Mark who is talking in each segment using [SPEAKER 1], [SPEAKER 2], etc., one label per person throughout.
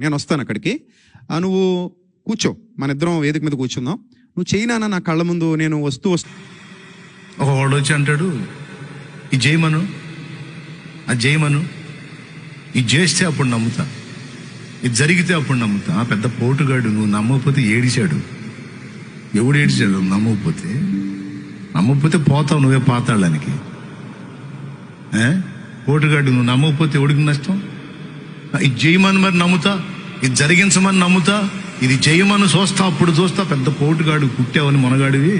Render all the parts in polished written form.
[SPEAKER 1] నేను వస్తాను అక్కడికి, నువ్వు కూర్చో, మన ఇద్దరం వేదిక మీద కూర్చుందాం. నువ్వు చేయనా నా కళ్ళ ముందు, నేను వస్తూ
[SPEAKER 2] ఒకడు వచ్చి అంటాడు, ఇది చేయమను, అది చేయమను, ఇది చేస్తే అప్పుడు నమ్ముతా, ఇది జరిగితే అప్పుడు నమ్ముతా. పెద్ద పోటుగాడు, నువ్వు నమ్మకపోతే ఏడిచాడు. ఎవడు ఏడిచాడు? నమ్మకపోతే పోతావు నువ్వే పాతాళానికి. పోటుగాడు, నువ్వు నమ్మకపోతే ఎవడికి నష్టం? ఇది చేయమని మరి నమ్ముతా, ఇది జరిగించమని నమ్ముతా, ఇది చేయమని చూస్తా, అప్పుడు చూస్తా. పెద్ద పోటుగాడు, పుట్టావని మొనగాడివి,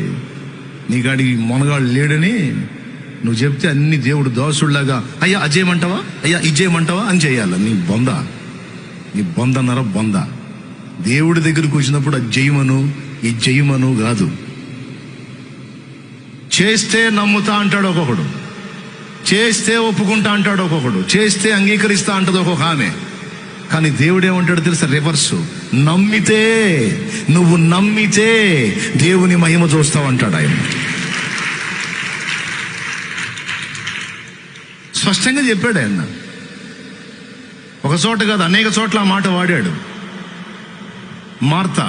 [SPEAKER 2] నీగాడి మొనగాడు లేడని నువ్వు చెప్తే అన్ని దేవుడు దోసుళ్లాగా అయ్యా అజేయమంటావా, అయ్యా ఇజేయమంటావా అని చేయాలి. నీ బొందన్నర బొంద. దేవుడి దగ్గరికి వచ్చినప్పుడు అది జయమను, ఈ జయమను కాదు. చేస్తే నమ్ముతా అంటాడు ఒక్కొక్కడు, చేస్తే ఒప్పుకుంటా అంటాడు ఒక్కొక్కడు, చేస్తే అంగీకరిస్తా అంటది ఒక్కొక్క ఆమె. కానీ దేవుడు ఏమంటాడు తెలుసా? రివర్సు. నువ్వు నమ్మితే దేవుని మహిమ చూస్తావు అంటాడు ఆయన. స్పష్టంగా చెప్పాడు ఆయన. ఒక చోట కాదు, అనేక చోట్ల ఆ మాట వాడాడు. మార్త,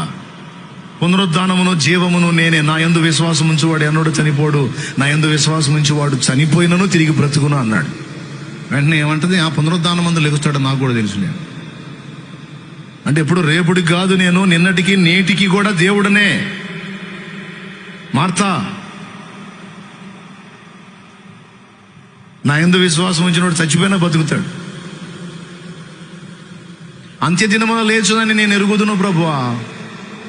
[SPEAKER 2] పునరుద్ధానమును జీవమును నేనే, నా యందు విశ్వాసం ఉంచువాడు ఎన్నడూ చనిపోడు, నా యందు విశ్వాసం ఉంచువాడు చనిపోయినను తిరిగి బ్రతుకును అన్నాడు. వెంటనే ఏమంటది? ఆ పునరుద్ధానమందు లెగుస్తాడు, నాకు కూడా తెలుసులే. అంటే ఎప్పుడు రేపుడికి కాదు, నేను నిన్నటికి నేటికి కూడా దేవుడనే. మార్తా, నా యందు విశ్వాసం ఉంచినోడు చచ్చిపోయినా బతుకుతాడు, అంత్యదినమున లేచునని నేను ఎరుగుదును ప్రభువా.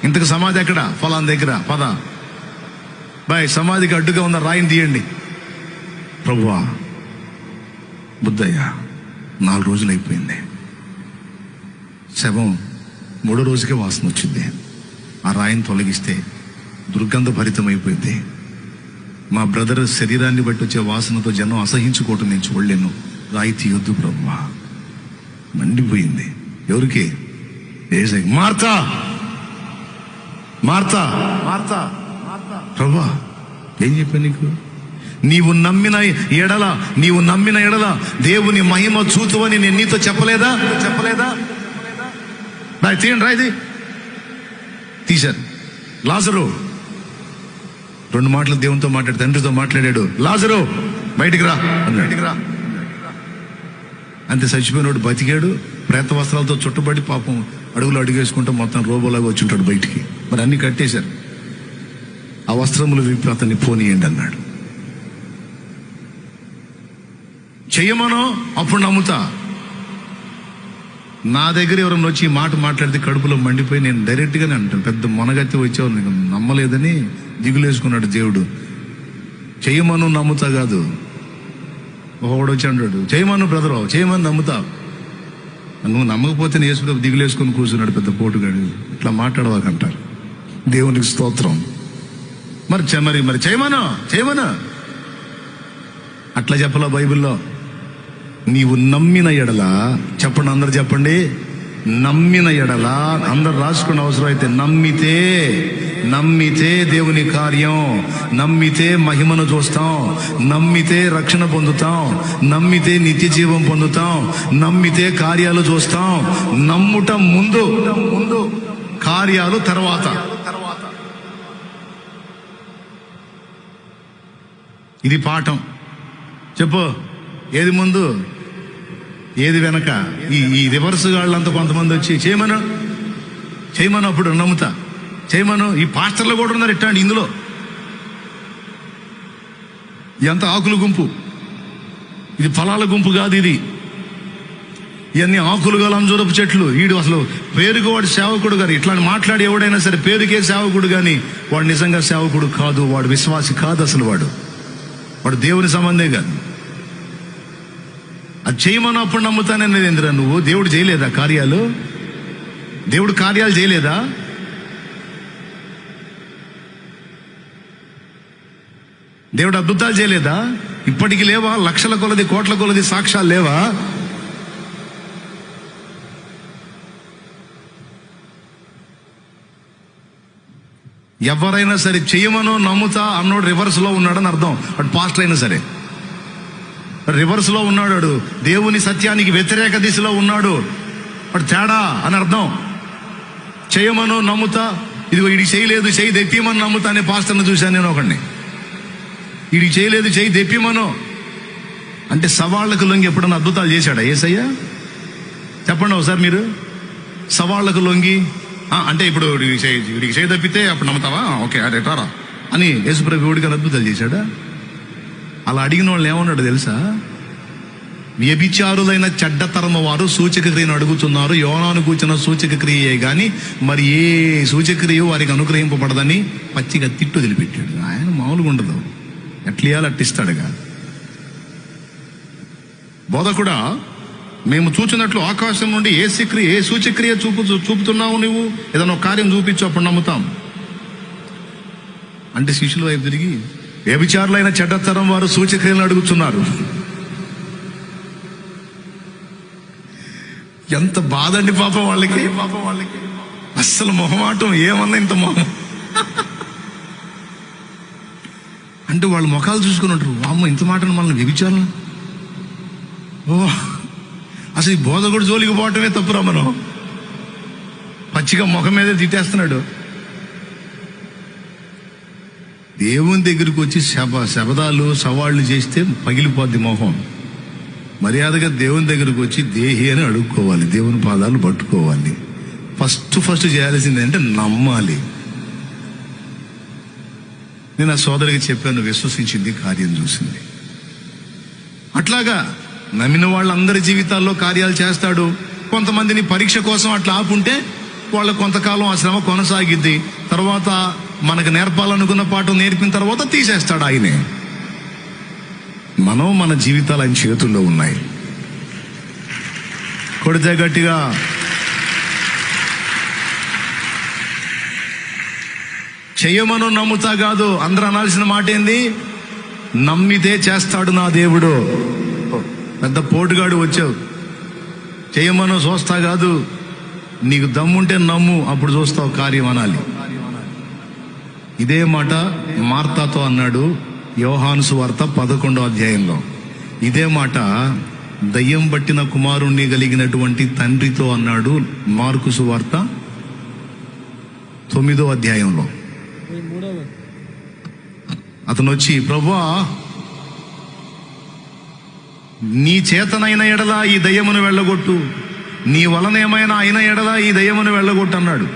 [SPEAKER 2] ఇంతకు సమాధి ఎక్కడ? ఫలాన్ దగ్గర. పద బాయ్, సమాధికి అడ్డుగా ఉన్న రాయిని తీయండి. ప్రభువా, బుద్ధయ్య 4 రోజులు అయిపోయింది, శవం 3వ రోజుకే వాసన వచ్చింది. ఆ రాయిని తొలగిస్తే దుర్గంధ భరితమైపోయింది. మా బ్రదర్ శరీరాన్ని బట్టి వచ్చే వాసనతో జనం అసహించుకోవటం నేను చూడలేను, రాయి తీయొద్దు ప్రభువా. మండిపోయింది. ఎవరికి? ఏసయ్యకి. మార్తా మార్తా మార్తా ప్రభువా, ఏం చెప్పాను నీకు? నీవు నమ్మిన ఎడల దేవుని మహిమ చూతువని నేను నీతో చెప్పలేదా? తీయండి రాయిది. తీశారు. లాజరు 2 మాటలు దేవునితో మాట్లాడు, తండ్రితో మాట్లాడాడు. లాజరు బయటికి రా. అంతే. చచ్చిపోయినోడు బతికాడు, ప్రేత వస్త్రాలతో చుట్టబడి పాపం అడుగులు అడుగేసుకుంటూ మొత్తం రోబోలాగా వచ్చి ఉంటాడు బయటికి. మరి అన్ని కట్టేశారు. ఆ వస్త్రములు విప్పి అతన్ని పోనీయండి అన్నాడు. చెయ్యమనో అప్పుడు నమ్ముతా. నా దగ్గర ఎవరన్నా వచ్చి ఈ మాట మాట్లాడితే కడుపులో మండిపోయి నేను డైరెక్ట్గానే అంటాను, పెద్ద మొనగత్తి వచ్చావు, నీకు నమ్మలేదని దిగులేసుకున్నాడు దేవుడు. చెయ్యమను నమ్ముతా కాదు. ఒకడు వచ్చి అంటాడు, చేయమను బ్రదరు, చేయమని నమ్ముతా. నువ్వు నమ్మకపోతే యేసు దిగులేసుకొని కూర్చున్నాడు పెద్ద పోటుగాడు. ఇట్లా మాట్లాడవాకంటారు. దేవునికి స్తోత్రం. మరి చేయమను అట్లా చెప్పలా బైబిల్లో. నీవు నమ్మిన ఎడల, చెప్పండి అందరు చెప్పండి, నమ్మిన ఎడల. అందరు రాసుకున్న అవసరం అయితే, నమ్మితే దేవుని కార్యం, నమ్మితే మహిమను చూస్తాం, నమ్మితే రక్షణ పొందుతాం, నమ్మితే నిత్య జీవం పొందుతాం, నమ్మితే కార్యాలు చూస్తాం. నమ్ముట ముందు, కార్యాలు తర్వాత. ఇది పాఠం. చెప్పు, ఏది ముందు ఏది వెనక? ఈ రివర్స్ గాళ్ళంతా కొంతమంది వచ్చి చేయమను అప్పుడు నమ్ముతా, చేయమను. ఈ పాస్టర్లు కూడా ఉన్నారు ఇట్లాంటి. ఇందులో ఎంత ఆకుల గుంపు, ఇది ఫలాల గుంపు కాదు. ఇది ఇవన్నీ ఆకులు గల అంజూరపు చెట్లు. వీడు అసలు పేరుకు వాడు సేవకుడు గారు. ఇట్లాంటి మాట్లాడి ఎవడైనా సరే పేరుకే సేవకుడు, కానీ వాడు నిజంగా సేవకుడు కాదు, వాడు విశ్వాసి కాదు. అసలు వాడు దేవుని సంబంధే కాదు. అది చేయమను అప్పుడు నమ్ముతాననేది ఎందురా నువ్వు? దేవుడు చేయలేదా కార్యాలు? దేవుడు కార్యాలు చేయలేదా? దేవుడు అద్భుతాలు చేయలేదా? ఇప్పటికి లేవా? లక్షల కొలది, కోట్ల కొలది సాక్ష్యాలు లేవా? ఎవరైనా సరే చెయ్యమనో నమ్ముతా అన్నోడు రివర్స్ లో ఉన్నాడని అర్థం. అటు పాస్టర్ అయినా సరే రివర్స్ లో ఉన్నాడు, దేవుని సత్యానికి వ్యతిరేక దిశలో ఉన్నాడు. వాడు తేడా అని అర్థం. చేయమను నమ్ముతా, ఇదిగో ఇది చేయలేదు చెయ్యి తెప్పిమని నమ్ముతా అనే పాస్టర్ని చూశాను నేను ఒకడిని. ఇది చేయలేదు చెయ్యి తెప్పిమను అంటే సవాళ్లకు లొంగి ఎప్పుడన్నా అద్భుతాలు చేశాడా యేసయ్య? చెప్పండి ఒకసారి మీరు. సవాళ్లకు లొంగి అంటే ఇప్పుడు వీడికి చేయి తప్పితే అప్పుడు నమ్ముతావా, ఓకే అదే తారా అని యేసుప్రభు వీడికి అద్భుతాలు చేశాడా? అలా అడిగిన వాళ్ళు ఏమన్నాడు తెలుసా? వ్యభిచారులైన చెడ్డతరము వారు సూచక క్రియను అడుగుతున్నారు, యోనాను కూర్చున్న సూచక క్రియే గాని మరి ఏ సూచక్రియ వారికి అనుగ్రహింపబడదని పచ్చిగా తిట్టు వదిలిపెట్టాడు. ఆయన మామూలుగా ఉండదు, ఎట్లియాలి అట్టిస్తాడుగా. బోధకుడా, మేము చూచినట్లు ఆకాశం నుండి ఏ సూచక్రియ చూపుతున్నావు నువ్వు, ఏదైనా ఒక కార్యం చూపించు అప్పుడు నమ్ముతాం అంటే శిష్యుల వైపు తిరిగి వ్యభిచారులైన చెడ్డతరం వారు సూచక్రియలను అడుగుతున్నారు. ఎంత బాధ అండి పాపం వాళ్ళకి. అస్సలు మొహమాటం, ఏమన్నా ఇంత మొహం అంటే వాళ్ళు ముఖాలు చూసుకుని ఉంటారు. అమ్మ ఇంత మాటను మనల్ని వ్యభిచారం. ఓ అసలు ఈ బోధకుడు జోలికి పోవటమే తప్పురా. మనం పచ్చిగా ముఖం మీదే తిట్టేస్తున్నాడు. దేవుని దగ్గరికి వచ్చి శబదాలు సవాళ్లు చేస్తే పగిలిపోద్ది మొహం. మర్యాదగా దేవుని దగ్గరకు వచ్చి దేహి అని అడుక్కోవాలి, దేవుని పాదాలు పట్టుకోవాలి. ఫస్ట్ చేయాల్సింది అంటే నమ్మాలి. నేను ఆ సోదరికి చెప్పాను, విశ్వసించింది, కార్యం చూసింది. అట్లాగా నమ్మిన వాళ్ళందరి జీవితాల్లో కార్యాలు చేస్తాడు. కొంతమందిని పరీక్ష కోసం అట్లా ఆపుంటే వాళ్ళకు కొంతకాలం ఆ శ్రమ కొనసాగిద్ది. తర్వాత మనకు నేర్పాలనుకున్న పాఠం నేర్పిన తర్వాత తీసేస్తాడు ఆయనే. మన జీవితాలు ఆయన చేతుల్లో ఉన్నాయి. కొడితే గట్టిగా చెయ్యమను నమ్ముతా కాదు. అందరూ అనాల్సిన మాట ఏంది? నమ్మితే చేస్తాడు నా దేవుడు. పెద్ద పోటుగాడు వచ్చావు, చెయ్యమను చూస్తా కాదు, నీకు దమ్ముంటే నమ్ము, అప్పుడు చూస్తావు కార్యం అనాలి. ఇదే మాట మార్తాతో అన్నాడు యోహాను సువార్త 11వ అధ్యాయంలో. ఇదే మాట దయ్యం పట్టిన కుమారుణ్ణి కలిగినటువంటి తండ్రితో అన్నాడు మార్కు సువార్త 9వ అధ్యాయంలో. అతను వచ్చి, ప్రభువా నీ చేతనైన ఎడల ఈ దయ్యమును వెళ్ళగొట్టు, నీ వలనేమైనా అయిన ఎడల ఈ దయ్యమును వెళ్ళగొట్టు అన్నాడు.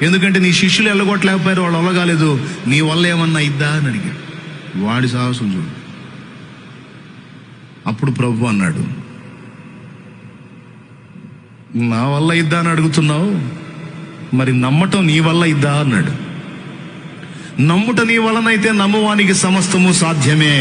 [SPEAKER 2] ఎందుకంటే నీ శిష్యులు వెళ్ళగొట్టలేకపోయారు, వాళ్ళు వెళ్ళగాలేదు, నీ వల్ల ఏమన్నా ఇద్దా అని అడిగాడు. వాడి సాహసం చూడు. అప్పుడు ప్రభు అన్నాడు, నా వల్ల ఇద్దా అని అడుగుతున్నావు, మరి నమ్మటం నీ వల్ల ఇద్దా అన్నాడు. నమ్ముట నీ వలనైతే నమ్మువానికి సమస్తము సాధ్యమే.